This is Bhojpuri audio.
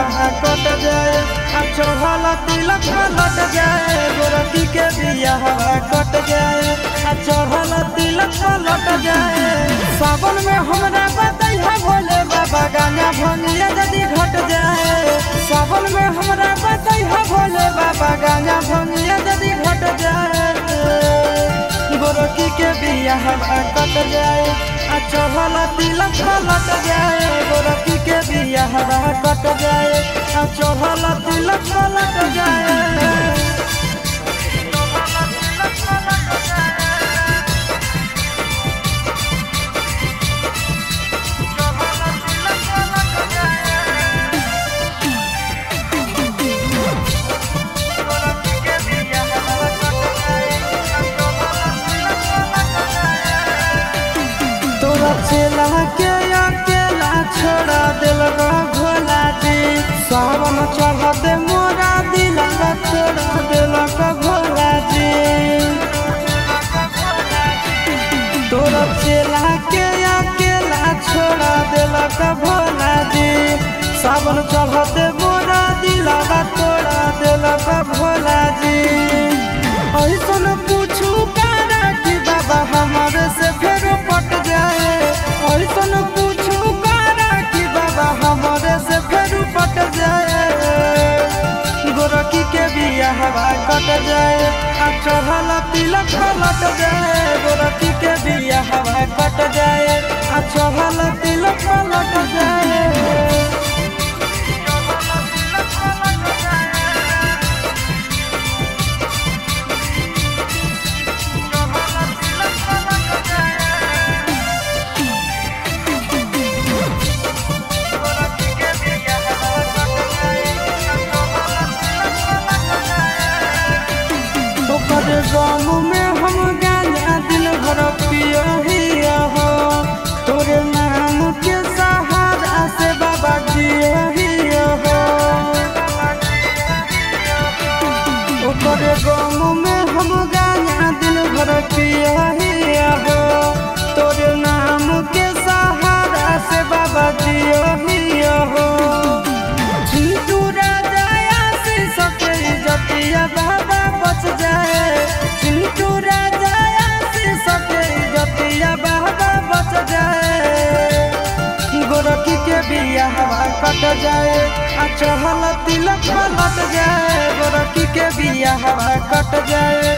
हवा कट जाए, चढ़ल तिलक पलट जाए, गोरखी के बिया हवा कट जाए, चढ़ल तिलक पलट जाए। सावन में हमरा बतैया भोले बाबा गाना भंगिया यदि घट जाए, सावन में हमरा बतैया भोले बाबा गाना भंगिया यदि घट जाए। गोरखी के बिया हवा कट जाए, चढ़ल तिलक पलट जाए, गोरखी के बिया हवा कट जाए, चढ़ल तिलक पलट जाए। चेला के अकेला छोड़ा दिल भोला जी, सावन चढ़ते मोरा दिल छोड़ा दिल भोला जी। तोरा चेला के अकेला छोड़ा दिल भोला जी, सावन चढ़ते मोरा दिल तोड़ा दिल भोला जी। ऐसन पूछू कारा कि बाबा हमारे से फिर पट जाए, ऐसन पूछू कारा कि बाबा हमारे से फिर पट जाए। गोरखी के बिया हवा कट जाए, चढ़ल तिलक पलट जाए, गोरखी के बिया हवा कट जाए, चढ़ल तिलक पलट जाए। गाँव में हम गांजा दिन भर पिया हो, तोरे नाम के सहारा से बाबा जिया हो। ओकरे गाँव में हम गांजा दिन भर पिया हो, तोरे नाम के सहारा से बाबा जिया हो। चिंटू राजा आशीष के इज्जतिया बाबा बच जाए, चिंटू राजा आशीष के इज्जतिया बाबा बच जाए। गोरखी के बिया हवा कट जाए, चढ़ल तिलक पलट जाए, गोरखी के बिया हवा कट जाए,